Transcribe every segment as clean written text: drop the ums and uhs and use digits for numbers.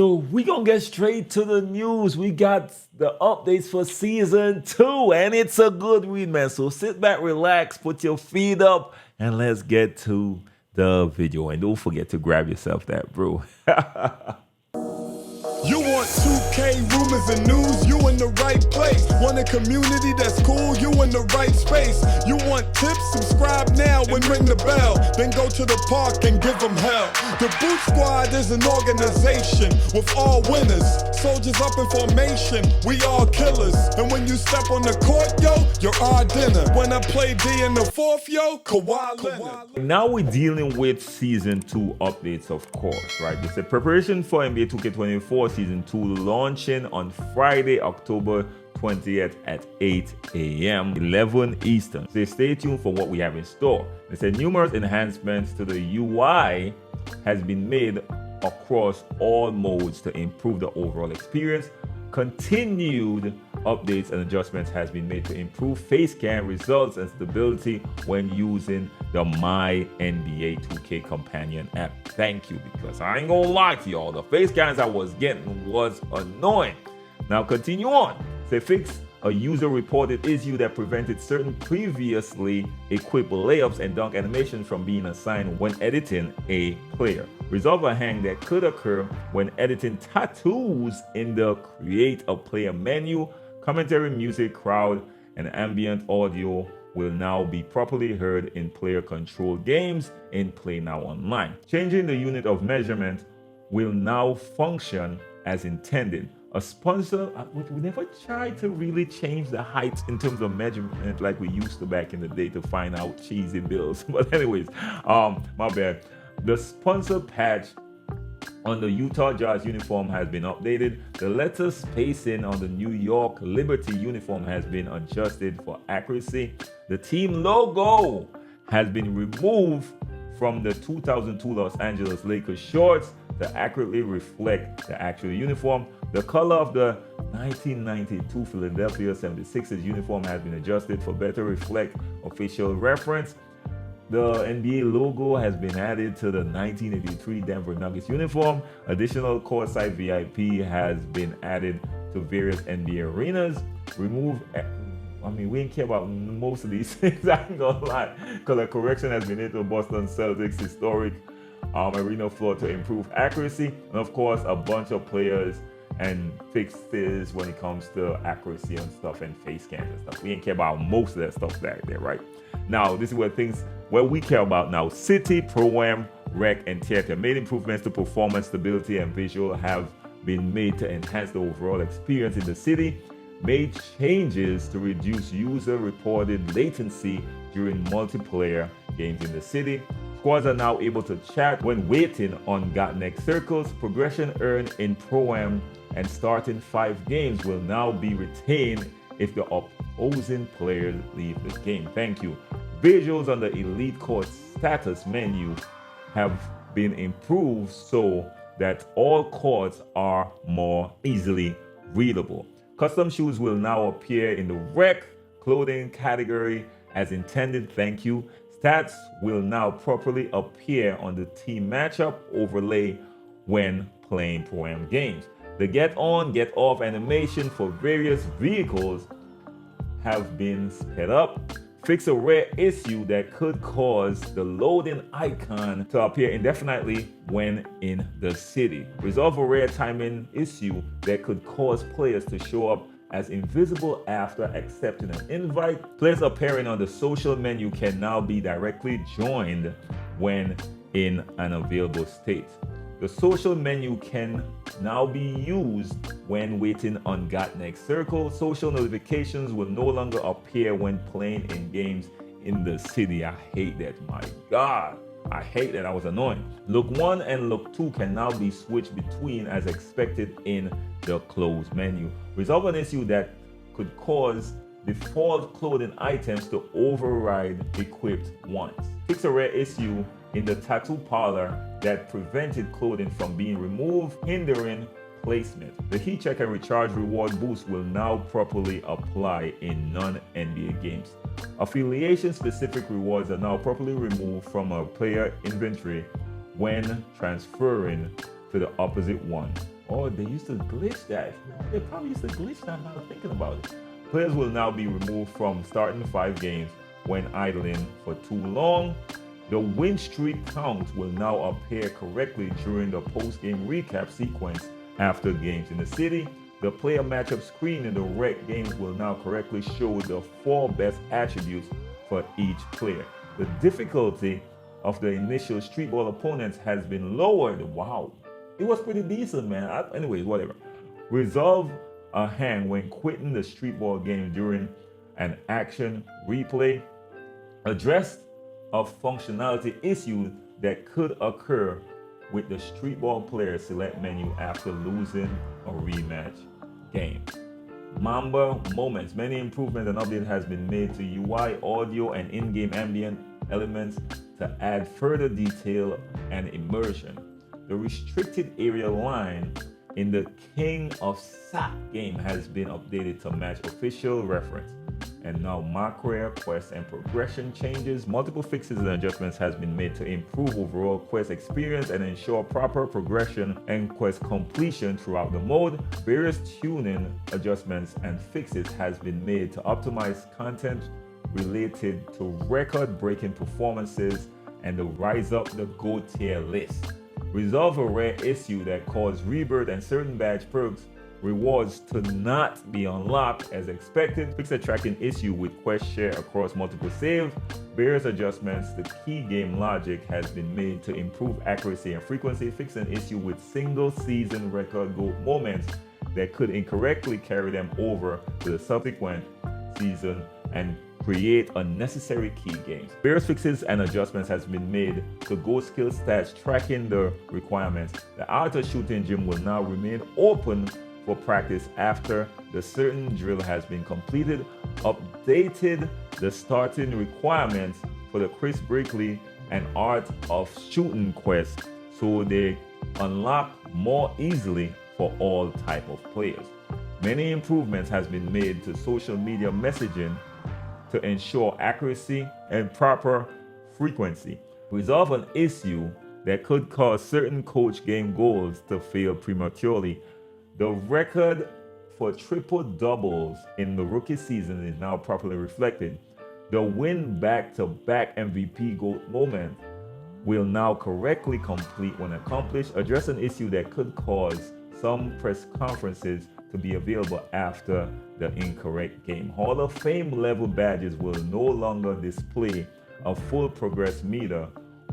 So we gonna get straight to the news. We got the updates for season 2, and it's a good read, man. So sit back, relax, put your feet up, and let's get to the video. And don't forget to grab yourself that, bro. You want 2K rumors and news, you in the right place. Want a community that's cool, you in the right space. You want tips, subscribe now and ring the bell. Then go to the park and give them hell. The Boot Squad is an organization with all winners. Soldiers up in formation, we all killers. And when you step on the court, yo, you're our dinner. When I play D in the fourth, yo, Kawhi Leonard. Now we're dealing with season 2 updates, of course, right? It's a preparation for NBA 2K24 season 2 launching on Friday, October 20th at 8 a.m. 11 Eastern. So stay tuned for what we have in store. They said numerous enhancements to the UI has been made across all modes to improve the overall experience. Continued updates and adjustments has been made to improve face cam results and stability when using the My NBA 2K companion app. Thank you, because I ain't gonna lie to y'all, the face cams I was getting was annoying. Now continue on. They fixed a user-reported issue that prevented certain previously equipped layups and dunk animations from being assigned when editing a player. Resolve a hang that could occur when editing tattoos in the Create a Player menu. Commentary, music, crowd, and ambient audio will now be properly heard in player-controlled games in Play Now Online. Changing the unit of measurement will now function as intended. A sponsor, we never tried to really change the height in terms of measurement like we used to back in the day to find out cheesy bills. But anyways, my bad. The sponsor patch on the Utah Jazz uniform has been updated. The letter spacing on the New York Liberty uniform has been adjusted for accuracy. The team logo has been removed from the 2002 Los Angeles Lakers shorts to accurately reflect the actual uniform. The color of the 1992 Philadelphia 76ers uniform has been adjusted for better reflect official reference. The NBA logo has been added to the 1983 Denver Nuggets uniform. Additional courtside VIP has been added to various NBA arenas. We ain't care about most of these things, I ain't gonna lie. Color correction has been made to Boston Celtics historic arena floor to improve accuracy. And of course, a bunch of players and fixes when it comes to accuracy and stuff and face cams and stuff. We ain't care about most of that stuff back there, right? Now, this is what we care about now. City, Pro-Am, Rec, and Theater made improvements to performance, stability, and visual have been made to enhance the overall experience in the city. Made changes to reduce user-reported latency during multiplayer games in the city. Squads are now able to chat when waiting on got next circles. Progression earned in Pro-Am and starting 5 games will now be retained if the opposing players leave the game. Thank you. Visuals on the Elite Court status menu have been improved so that all courts are more easily readable. Custom shoes will now appear in the Rec clothing category as intended. Thank you. Stats will now properly appear on the team matchup overlay when playing Pro-Am games. The get on, get off animation for various vehicles have been sped up. Fix a rare issue that could cause the loading icon to appear indefinitely when in the city. Resolve a rare timing issue that could cause players to show up as invisible after accepting an invite. Players appearing on the social menu can now be directly joined when in an available state. The social menu can now be used when waiting on Got Next Circle. Social notifications will no longer appear when playing in games in the city. I hate that, my God. I hate that, I was annoying. Look 1 and Look 2 can now be switched between as expected in the closed menu. Resolve an issue that could cause default clothing items to override equipped ones. Fix a rare issue in the tattoo parlor that prevented clothing from being removed, hindering placement. The heat check and recharge reward boost will now properly apply in non-NBA games. Affiliation specific rewards are now properly removed from a player inventory when transferring to the opposite one Oh, they used to glitch that. They probably used to glitch that now thinking about it. Players will now be removed from starting 5 games when idling for too long. The win streak count will now appear correctly during the post-game recap sequence after games in the city. The player matchup screen in the rec games will now correctly show the 4 best attributes for each player. The difficulty of the initial street ball opponents has been lowered. Wow. It was pretty decent, man. Anyways, whatever. Resolve a hand when quitting the street ball game during an action replay. Address a functionality issue that could occur with the street ball player select menu after losing a rematch game. Mamba moments. Many improvements and updates has been made to UI, audio, and in-game ambient elements to add further detail and immersion. The restricted area line in the King of Sack game has been updated to match official reference. And now macro quest and progression changes. Multiple fixes and adjustments has been made to improve overall quest experience and ensure proper progression and quest completion throughout the mode. Various tuning adjustments and fixes has been made to optimize content related to record-breaking performances and the rise up the GOAT tier list. Resolve a rare issue that caused rebirth and certain badge perks rewards to not be unlocked as expected. Fix a tracking issue with quest share across multiple saves. Various adjustments to key game logic has been made to improve accuracy and frequency. Fix an issue with single season record GOAT moments that could incorrectly carry them over to the subsequent season and create unnecessary key games. Various fixes and adjustments has been made to GOAT skill stats tracking the requirements. The outer shooting gym will now remain open for practice after the certain drill has been completed. Updated the starting requirements for the Chris Brickley and Art of Shooting quest so they unlock more easily for all type of players. Many improvements has been made to social media messaging to ensure accuracy and proper frequency. Resolve an issue that could cause certain coach game goals to fail prematurely. The record for triple doubles in the rookie season is now properly reflected. The win back-to-back MVP GOAT moment will now correctly complete when accomplished. Address an issue that could cause some press conferences to be available after the incorrect game. Hall of Fame level badges will no longer display a full progress meter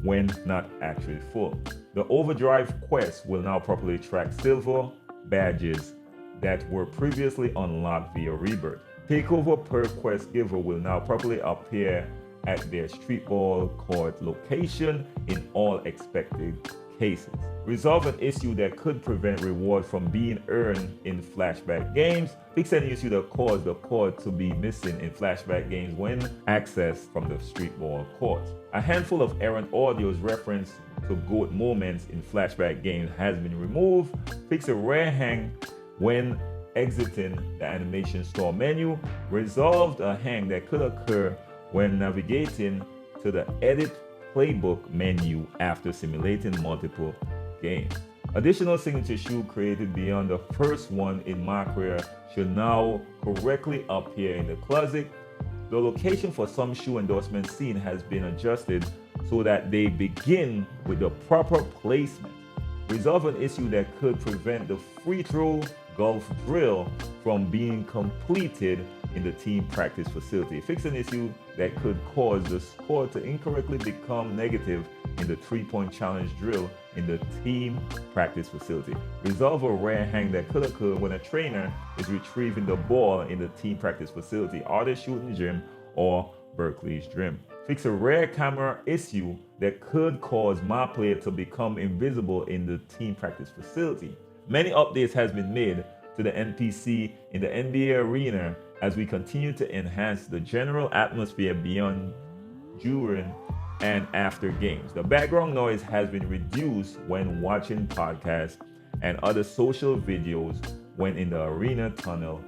when not actually full. The Overdrive quest will now properly track silver badges that were previously unlocked via Rebirth. Takeover per quest giver will now properly appear at their street ball court location in all expected cases. Resolve an issue that could prevent reward from being earned in flashback games. Fix an issue that caused the court to be missing in flashback games when accessed from the street ball court. A handful of errant audios reference to GOAT moments in flashback games has been removed. Fix a rare hang when exiting the animation store menu. Resolved a hang that could occur when navigating to the edit playbook menu after simulating multiple games. Additional signature shoe created beyond the first one in my career should now correctly appear in the closet. The location for some shoe endorsement scene has been adjusted so that they begin with the proper placement. Resolve an issue that could prevent the free throw golf drill from being completed in the team practice facility. Fix an issue that could cause the score to incorrectly become negative in the 3-point challenge drill in the team practice facility. Resolve a rare hang that could occur when a trainer is retrieving the ball in the team practice facility, Artist Shooting Gym, or Berkeley's Gym. Fix a rare camera issue that could cause my player to become invisible in the team practice facility. Many updates has been made to the NPC in the NBA arena as we continue to enhance the general atmosphere beyond, during, and after games. The background noise has been reduced when watching podcasts and other social videos when in the arena tunnel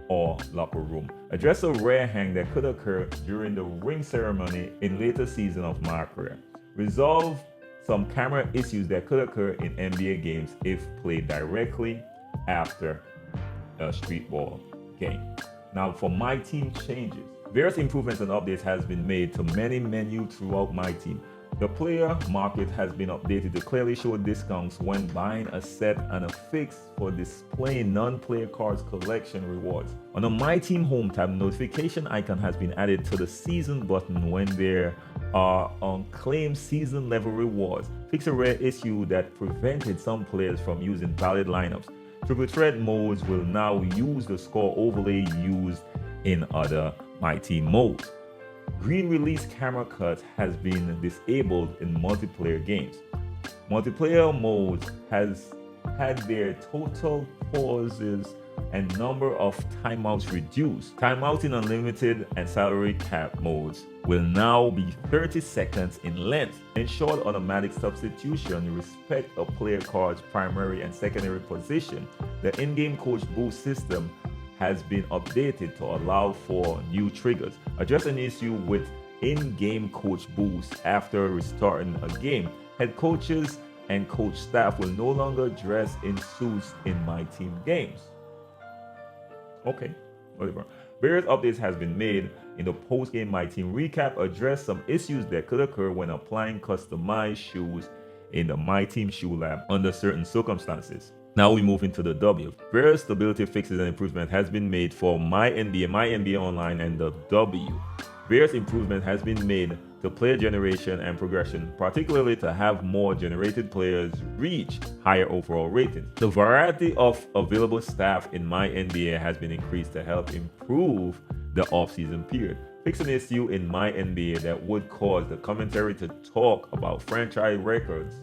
or locker room. Address a rare hang that could occur during the ring ceremony in later season of my career. Resolve some camera issues that could occur in NBA games if played directly after a street ball game. Now for my team changes, various improvements and updates has been made to many menus throughout my team. The player market has been updated to clearly show discounts when buying a set and a fix for displaying non-player cards collection rewards. On the My Team Home tab, notification icon has been added to the season button when there are unclaimed season level rewards. Fix a rare issue that prevented some players from using valid lineups. Triple threat modes will now use the score overlay used in other My Team modes. Green release camera cut has been disabled in multiplayer games. Multiplayer modes has had their total pauses and number of timeouts reduced. Timeout in unlimited and salary cap modes will now be 30 seconds in length. Ensured automatic substitution respect a player card's primary and secondary position. The in-game coach boost system has been updated to allow for new triggers. Address an issue with in-game coach boost after restarting a game. Head coaches and coach staff will no longer dress in suits in My Team games. Okay, whatever. Various updates has been made in the post-game My Team recap. Address some issues that could occur when applying customized shoes in the My Team shoe lab under certain circumstances. Now we move into the W. Various stability fixes and improvement has been made for My NBA Online, and the W. Various improvement has been made to player generation and progression, particularly to have more generated players reach higher overall ratings. The variety of available staff in My NBA has been increased to help improve the off-season period. Fix an issue in My NBA that would cause the commentary to talk about franchise records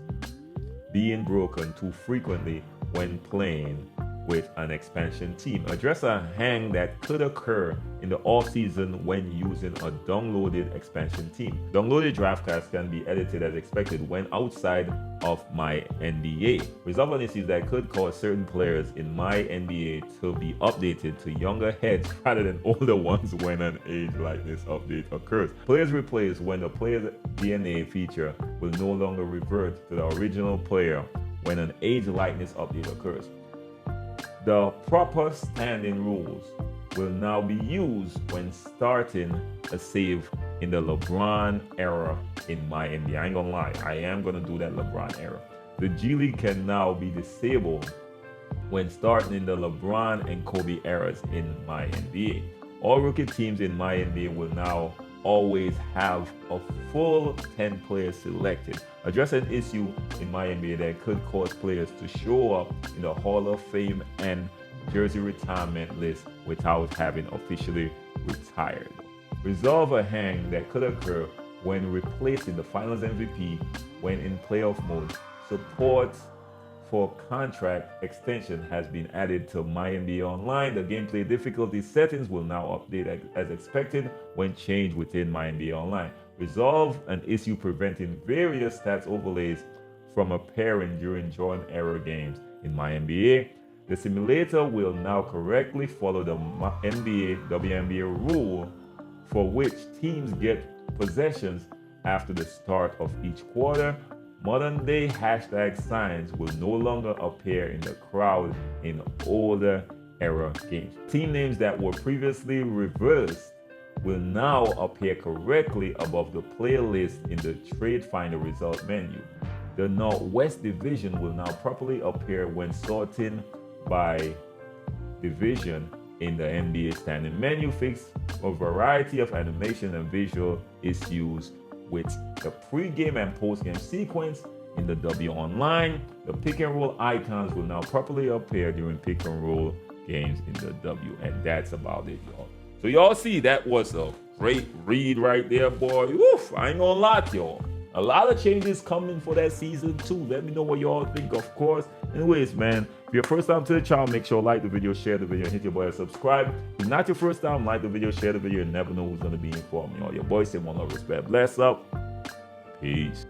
being broken too frequently when playing with an expansion team. Address a hang that could occur in the off-season when using a downloaded expansion team. Downloaded draft cards can be edited as expected when outside of My NBA. Resolve an issue that could cause certain players in My NBA to be updated to younger heads rather than older ones when an age likeness update occurs. Players replaced when the player's DNA feature will no longer revert to the original player when an age likeness update occurs. The proper standing rules will now be used when starting a save in the LeBron era in My NBA. I ain't gonna lie, I am gonna do that LeBron era. The G League can now be disabled when starting in the LeBron and Kobe eras in My NBA. All rookie teams in My NBA will now always have a full 10 players selected. Address an issue in My NBA that could cause players to show up in the Hall of Fame and jersey retirement list without having officially retired. Resolve a hang that could occur when replacing the Finals MVP when in playoff mode. Support for contract extension has been added to My NBA Online. The gameplay difficulty settings will now update as expected when changed within My NBA Online. Resolve an issue preventing various stats overlays from appearing during Jordan era games in My NBA. The simulator will now correctly follow the WNBA rule for which teams get possessions after the start of each quarter. Modern day hashtag signs will no longer appear in the crowd in older era games. Team names that were previously reversed will now appear correctly above the player list in the Trade Finder result menu. The Northwest Division will now properly appear when sorting by division in the NBA standing menu. Fix a variety of animation and visual issues with the pre-game and post-game sequence in the W Online. The pick and roll icons will now properly appear during pick and roll games in the W. And that's about it, y'all. So y'all see, that was a great read right there, boy. Woof, I ain't gonna lie to y'all. A lot of changes coming for that season 2. Let me know what y'all think, of course. Anyways, man, if you're first time to the channel, make sure like the video, share the video, and hit your boy subscribe. If not your first time, like the video, share the video, and never know who's gonna be informed. Y'all, your boy say one love, respect, bless up. Peace.